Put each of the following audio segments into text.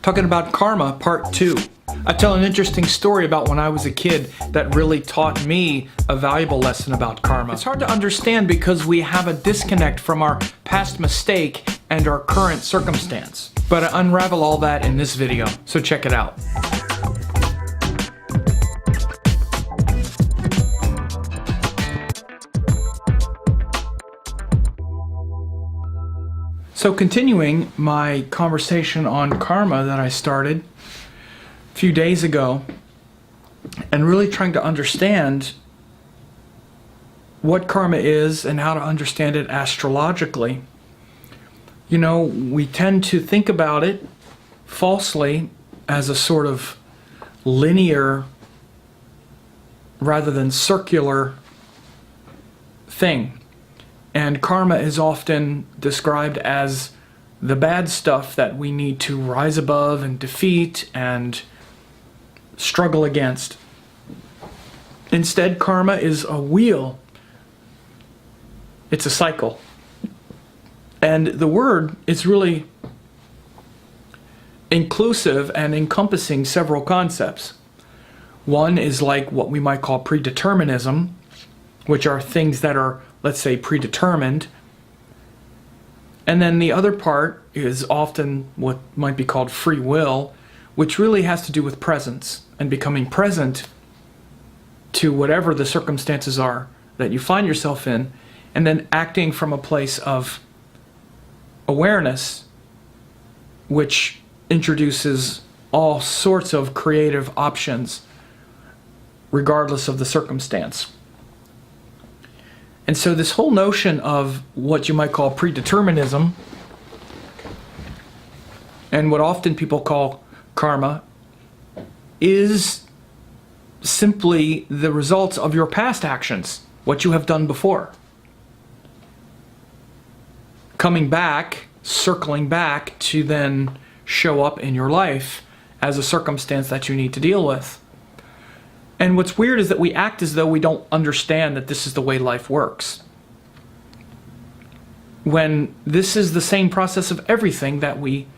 talking about karma, part 2. I tell an interesting story about when I was a kid that really taught me a valuable lesson about karma. It's hard to understand because we have a disconnect from our past mistake and our current circumstance. But I unravel all that in this video, so check it out. So continuing my conversation on karma that I started a few days ago, and really trying to understand what karma is and how to understand it astrologically. You know, we tend to think about it falsely as a sort of linear rather than circular thing. And karma is often described as the bad stuff that we need to rise above and defeat and struggle against. Instead, karma is a wheel. It's a cycle. And the word is really inclusive and encompassing several concepts. One is like what we might call predeterminism, which are things that are, let's say, predetermined. And then the other part is often what might be called free will, which really has to do with presence and becoming present to whatever the circumstances are that you find yourself in, and then acting from a place of awareness, which introduces all sorts of creative options regardless of the circumstance. And so this whole notion of what you might call predeterminism and what often people call karma is simply the results of your past actions, what you have done before. Coming back, circling back to then show up in your life as a circumstance that you need to deal with. And what's weird is that we act as though we don't understand that this is the way life works, when this is the same process of everything that we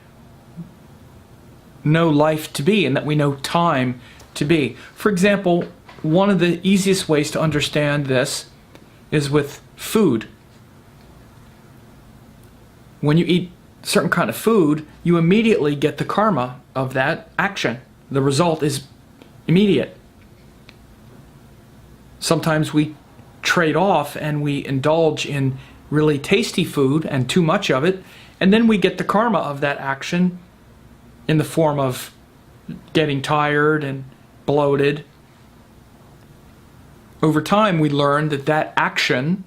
know life to be and that we know time to be. For example, one of the easiest ways to understand this is with food. When you eat a certain kind of food, you immediately get the karma of that action. The result is immediate. Sometimes we trade off and we indulge in really tasty food and too much of it, and then we get the karma of that action in the form of getting tired and bloated. Over time, we learn that that action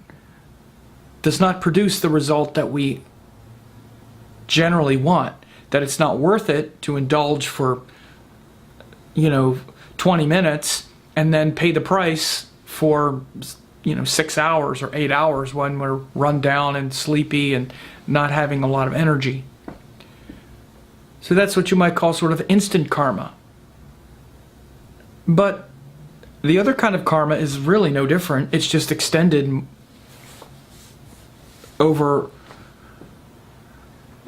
does not produce the result that we generally want, that it's not worth it to indulge for 20 minutes and then pay the price for 6 hours or 8 hours when we're run down and sleepy and not having a lot of energy. So that's what you might call sort of instant karma. But the other kind of karma is really no different. It's just extended over,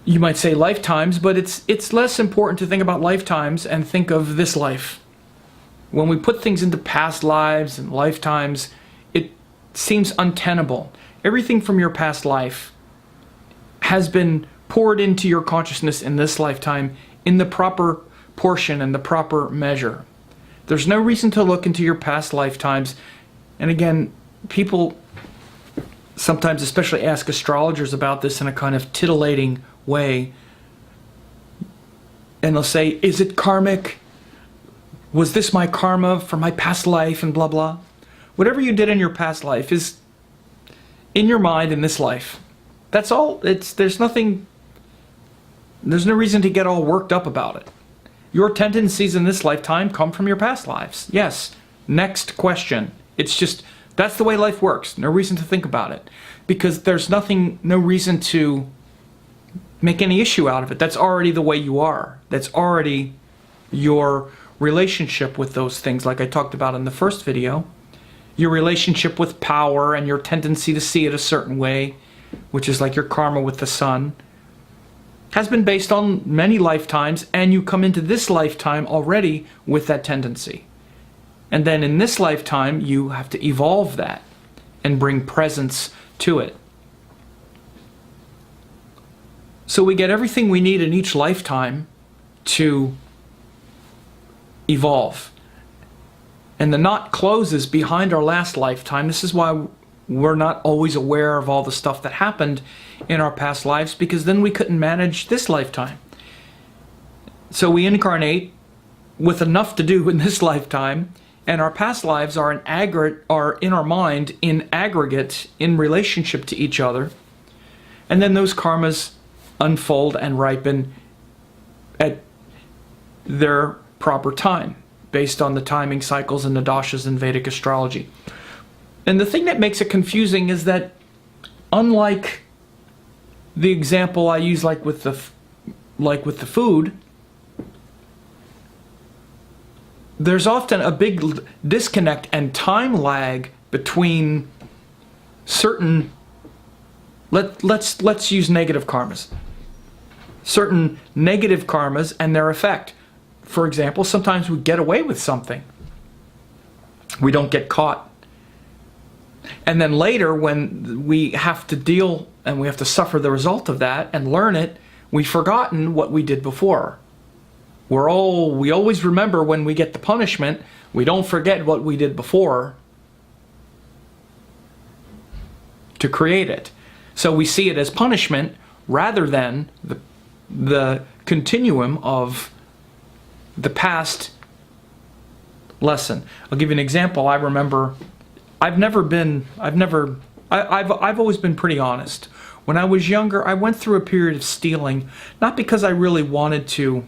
you might say, lifetimes, but it's less important to think about lifetimes and think of this life. When we put things into past lives and lifetimes, it seems untenable. Everything from your past life has been poured into your consciousness in this lifetime in the proper portion and the proper measure. There's no reason to look into your past lifetimes. And again, people sometimes especially ask astrologers about this in a kind of titillating way. And they'll say, is it karmic? Was this my karma for my past life and blah blah? Whatever you did in your past life is in your mind in this life. That's all. There's no reason to get all worked up about it. Your tendencies in this lifetime come from your past lives. Yes. Next question. It's just, that's the way life works. No reason to think about it. Because there's no reason to make any issue out of it. That's already the way you are. That's already your relationship with those things, like I talked about in the first video. Your relationship with power and your tendency to see it a certain way, which is like your karma with the sun. has been based on many lifetimes, and you come into this lifetime already with that tendency. And then in this lifetime, you have to evolve that and bring presence to it. So we get everything we need in each lifetime to evolve. And the knot closes behind our last lifetime. This is why we're not always aware of all the stuff that happened in our past lives, because then we couldn't manage this lifetime. So we incarnate with enough to do in this lifetime, and our past lives are in our mind in aggregate in relationship to each other. And then those karmas unfold and ripen at their proper time, based on the timing cycles and the dashas in Vedic astrology. And the thing that makes it confusing is that, unlike the example I use, like with the food, there's often a big disconnect and time lag between certain, let's use negative karmas. Certain negative karmas and their effect. For example, sometimes we get away with something. We don't get caught. And then later, when we have to deal and we have to suffer the result of that and learn it, we've forgotten what we did before. We always remember when we get the punishment. We don't forget what we did before to create it. So we see it as punishment rather than the continuum of the past lesson. I'll give you an example. I remember I've always been pretty honest. When I was younger, I went through a period of stealing, not because I really wanted to,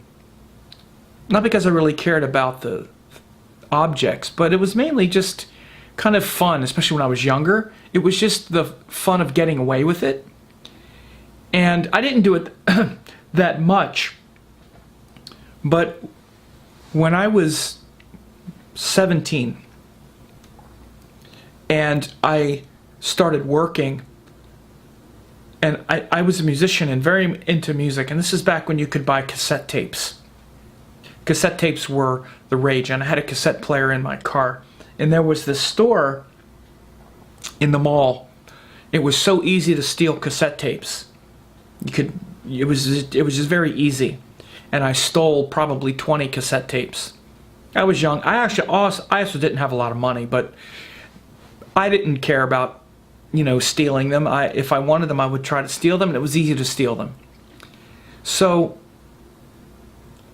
not because I really cared about the objects, but it was mainly just kind of fun, especially when I was younger. It was just the fun of getting away with it. And I didn't do it that much. But when I was 17 and I started working, and I was a musician and very into music, and this is back when you could buy cassette tapes. Cassette tapes were the rage, and I had a cassette player in my car. And there was this store in the mall. It was so easy to steal cassette tapes. It was just very easy. And I stole probably 20 cassette tapes. I was young. I also didn't have a lot of money, but I didn't care about, stealing them. If I wanted them, I would try to steal them, and it was easy to steal them. So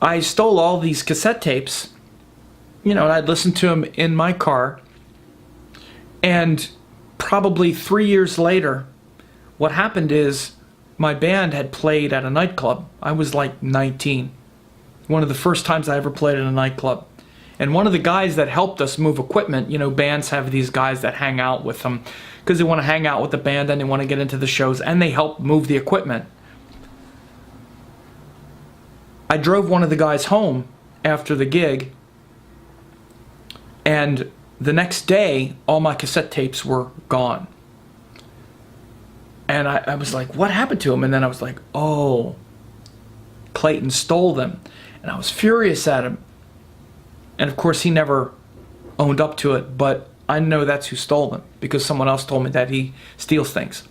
I stole all these cassette tapes, and I'd listen to them in my car. And probably 3 years later, what happened is my band had played at a nightclub. I was like 19. One of the first times I ever played in a nightclub. And one of the guys that helped us move equipment, bands have these guys that hang out with them because they want to hang out with the band and they want to get into the shows, and they help move the equipment. I drove one of the guys home after the gig, and the next day, all my cassette tapes were gone. And I was like, what happened to them? And then I was like, oh, Clayton stole them. And I was furious at him. And of course, he never owned up to it, but I know that's who stole them, because someone else told me that he steals things.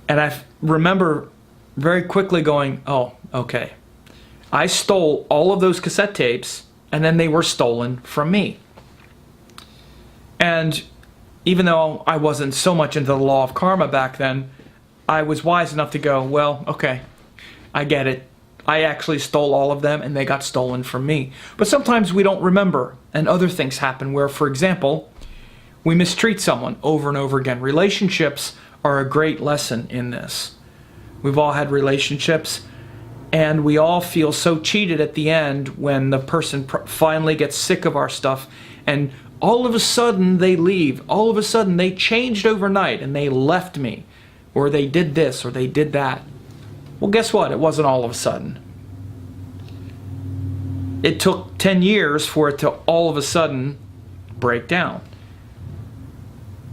And I remember very quickly going, oh, okay. I stole all of those cassette tapes, and then they were stolen from me. And even though I wasn't so much into the law of karma back then, I was wise enough to go, well, okay, I get it. I actually stole all of them, and they got stolen from me. But sometimes we don't remember, and other things happen where, for example, we mistreat someone over and over again. Relationships are a great lesson in this. We've all had relationships, and we all feel so cheated at the end when the person finally gets sick of our stuff, and all of a sudden they leave. All of a sudden they changed overnight, and they left me, or they did this, or they did that. Well, guess what? It wasn't all of a sudden. It took 10 years for it to all of a sudden break down.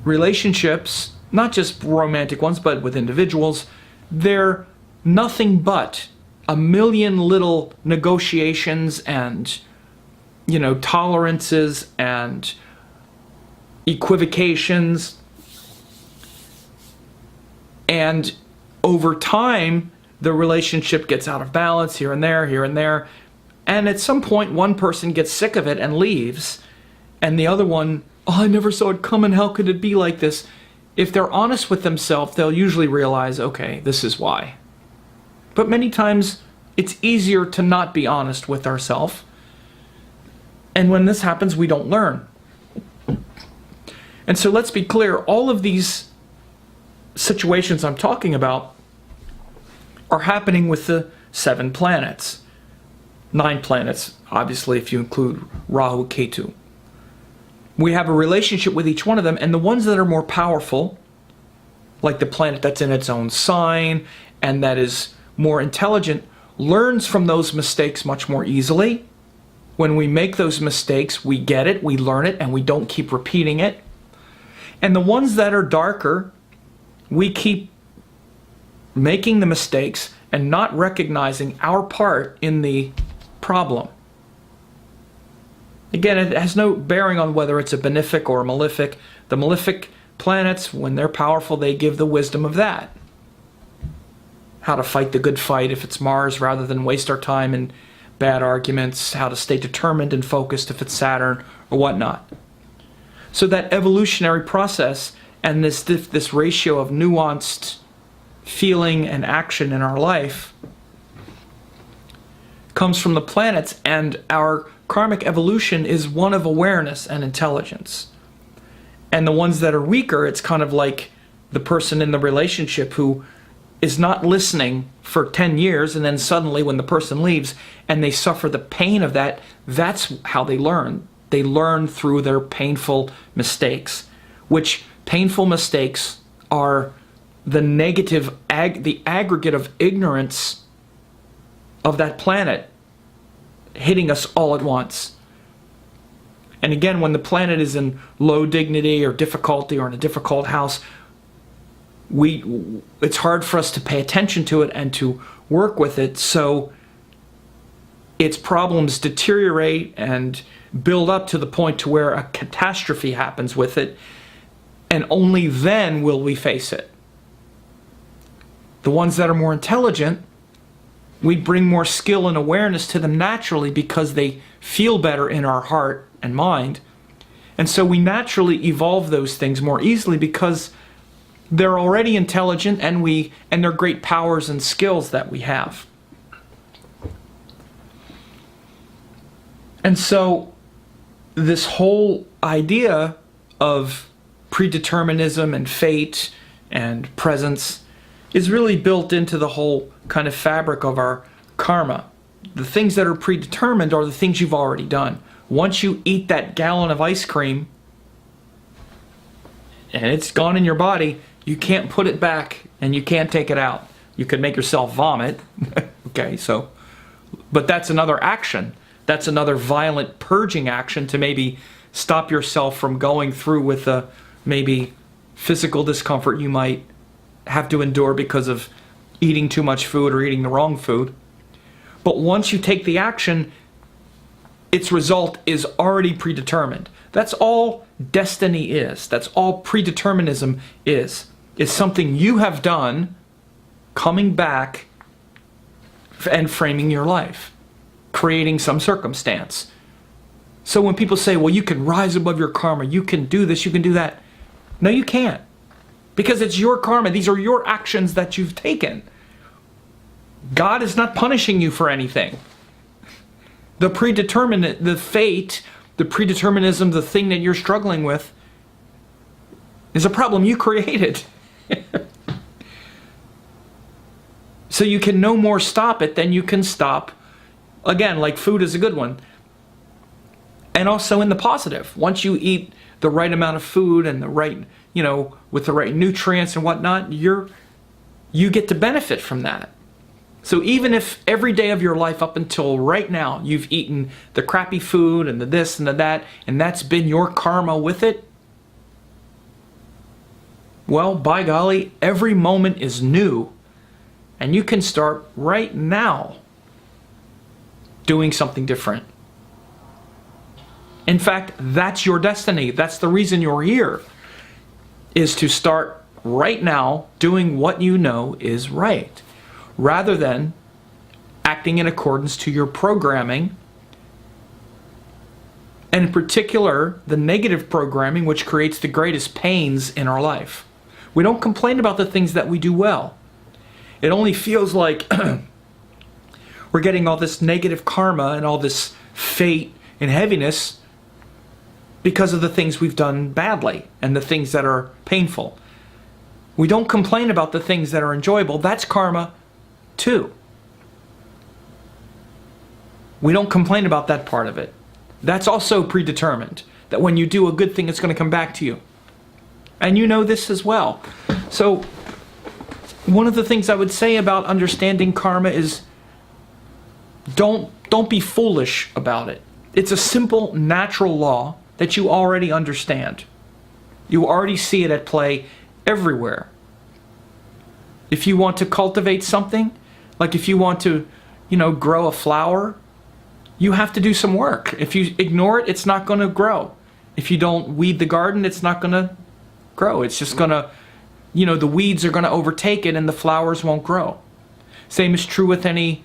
Relationships, not just romantic ones, but with individuals, they're nothing but a million little negotiations and, tolerances and equivocations. And over time, the relationship gets out of balance here and there, here and there. And at some point, one person gets sick of it and leaves. And the other one, oh, I never saw it coming. How could it be like this? If they're honest with themselves, they'll usually realize, okay, this is why. But many times, it's easier to not be honest with ourselves. And when this happens, we don't learn. And so let's be clear, all of these situations I'm talking about are happening with the 7 planets. 9 planets, obviously, if you include Rahu, Ketu. We have a relationship with each one of them, and the ones that are more powerful, like the planet that's in its own sign and that is more intelligent, learns from those mistakes much more easily. When we make those mistakes, we get it, we learn it, and we don't keep repeating it. And the ones that are darker, we keep making the mistakes and not recognizing our part in the problem. Again, it has no bearing on whether it's a benefic or a malefic. The malefic planets, when they're powerful, they give the wisdom of that. How to fight the good fight if it's Mars rather than waste our time in bad arguments. How to stay determined and focused if it's Saturn or whatnot. So that evolutionary process and this ratio of nuanced feeling and action in our life comes from the planets, and our karmic evolution is one of awareness and intelligence. And the ones that are weaker, it's kind of like the person in the relationship who is not listening for 10 years, and then suddenly when the person leaves and they suffer the pain of that, that's how they learn. They learn through their painful mistakes, which painful mistakes are the negative, the aggregate of ignorance of that planet hitting us all at once. And again, when the planet is in low dignity or difficulty or in a difficult house, it's hard for us to pay attention to it and to work with it, so its problems deteriorate and build up to the point to where a catastrophe happens with it, and only then will we face it. The ones that are more intelligent, we bring more skill and awareness to them naturally because they feel better in our heart and mind. And so we naturally evolve those things more easily because they're already intelligent and they're great powers and skills that we have. And so this whole idea of predeterminism and fate and presence is really built into the whole kind of fabric of our karma. The things that are predetermined are the things you've already done. Once you eat that gallon of ice cream and it's gone in your body, you can't put it back and you can't take it out. You could make yourself vomit. Okay, so, but that's another action. That's another violent purging action to maybe stop yourself from going through with a maybe physical discomfort you might have to endure because of eating too much food or eating the wrong food. But once you take the action, its result is already predetermined. That's all destiny is. That's all predeterminism is. It's something you have done coming back and framing your life, creating some circumstance. So when people say, well, you can rise above your karma, you can do this, you can do that. No, you can't. Because it's your karma. These are your actions that you've taken. God is not punishing you for anything. The predeterminate, the fate, the predeterminism, the thing that you're struggling with is a problem you created. So you can no more stop it than you can stop, again, like food is a good one. And also in the positive. Once you eat the right amount of food and the right, with the right nutrients and whatnot, you get to benefit from that. So even if every day of your life up until right now you've eaten the crappy food and the this and the that, and that's been your karma with it, well, by golly, every moment is new And you can start right now doing something different. In fact, that's your destiny. That's the reason you're here, is to start right now doing what you know is right, rather than acting in accordance to your programming, and in particular, the negative programming, which creates the greatest pains in our life. We don't complain about the things that we do well. It only feels like we're getting all this negative karma and all this fate and heaviness because of the things we've done badly and the things that are painful. We don't complain about the things that are enjoyable. That's karma too. We don't complain about that part of it. That's also predetermined, that when you do a good thing, it's going to come back to you. And you know this as well. So one of the things I would say about understanding karma is don't be foolish about it. It's a simple, natural law that you already understand. You already see it at play everywhere. If you want to cultivate something, like if you want to, grow a flower, you have to do some work. If you ignore it, it's not going to grow. If you don't weed the garden, it's not going to grow. It's just going to, the weeds are going to overtake it and the flowers won't grow. Same is true with any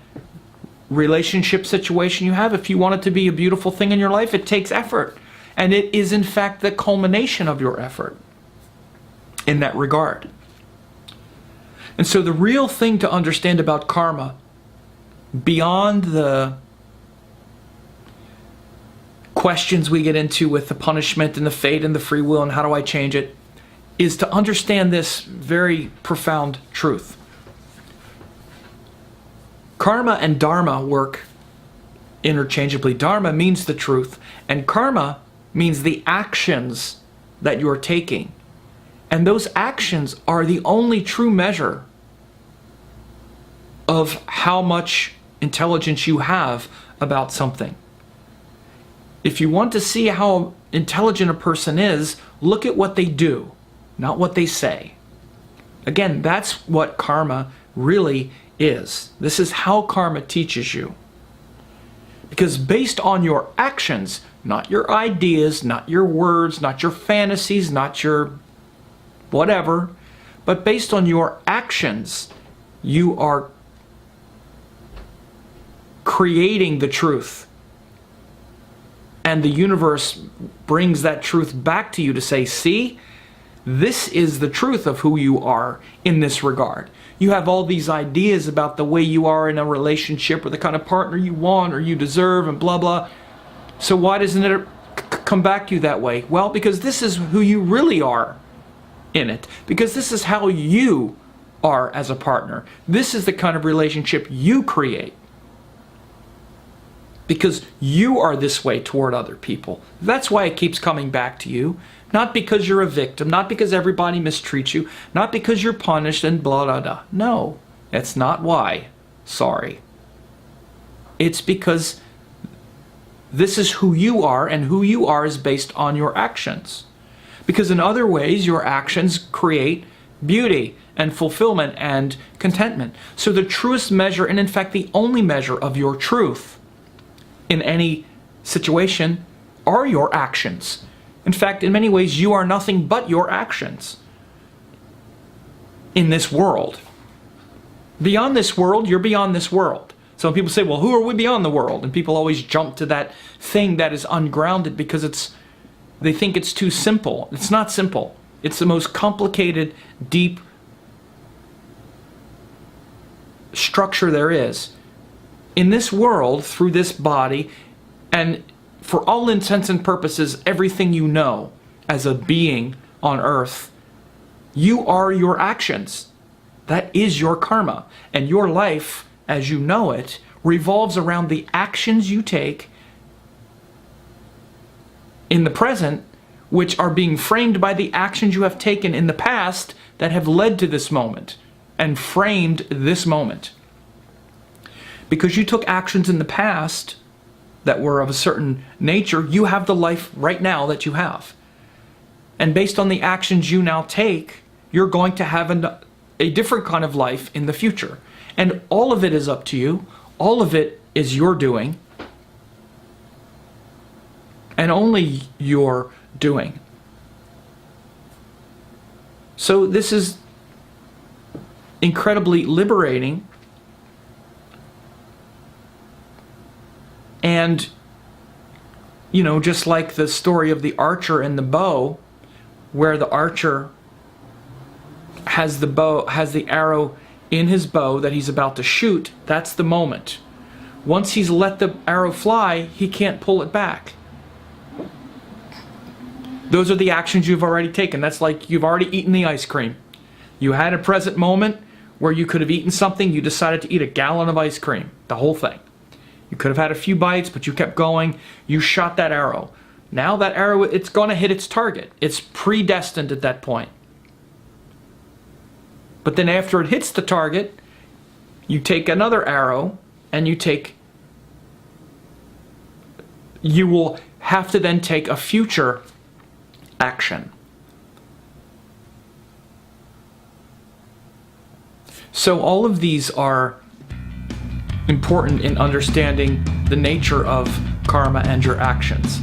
relationship situation you have. If you want it to be a beautiful thing in your life, it takes effort. And it is in fact the culmination of your effort in that regard. And so the real thing to understand about karma, beyond the questions we get into with the punishment and the fate and the free will and how do I change it, is to understand this very profound truth. Karma and dharma work interchangeably. Dharma means the truth, and karma means the actions that you're taking. And those actions are the only true measure of how much intelligence you have about something. If you want to see how intelligent a person is, look at what they do, not what they say. Again, that's what karma really is. This is how karma teaches you. Because based on your actions, not your ideas, not your words, not your fantasies, not your whatever, but based on your actions, you are creating the truth. And the universe brings that truth back to you to say, see, this is the truth of who you are in this regard. You have all these ideas about the way you are in a relationship or the kind of partner you want or you deserve and blah, blah. So why doesn't it come back to you that way? Well, because this is who you really are in it. Because this is how you are as a partner. This is the kind of relationship you create. Because you are this way toward other people. That's why it keeps coming back to you. Not because you're a victim, not because everybody mistreats you, not because you're punished and blah, blah, blah. No, that's not why. Sorry. It's because this is who you are, and who you are is based on your actions. Because in other ways, your actions create beauty and fulfillment and contentment. So the truest measure, and in fact the only measure of your truth in any situation, are your actions. In fact, in many ways, you are nothing but your actions in this world. Beyond this world, you're beyond this world. So people say, well, who are we beyond the world? And people always jump to that thing that is ungrounded because they think it's too simple. It's not simple. It's the most complicated, deep structure there is. In this world, through this body, and for all intents and purposes, everything you know as a being on earth, you are your actions. That is your karma. And your life, as you know it, revolves around the actions you take in the present, which are being framed by the actions you have taken in the past that have led to this moment and framed this moment. Because you took actions in the past that were of a certain nature, you have the life right now that you have. And based on the actions you now take, you're going to have a different kind of life in the future. And all of it is up to you. All of it is your doing. And only your doing. So this is incredibly liberating. And, you know, just like the story of the archer and the bow, where the archer has the arrow in his bow that he's about to shoot, that's the moment. Once he's let the arrow fly, he can't pull it back. Those are the actions you've already taken. That's like you've already eaten the ice cream. You had a present moment where you could have eaten something. You decided to eat a gallon of ice cream, the whole thing. You could have had a few bites, but you kept going. You shot that arrow. Now that arrow, it's going to hit its target. It's predestined at that point. But then after it hits the target, you take another arrow and you will have to then take a future action. So all of these are important in understanding the nature of karma and your actions.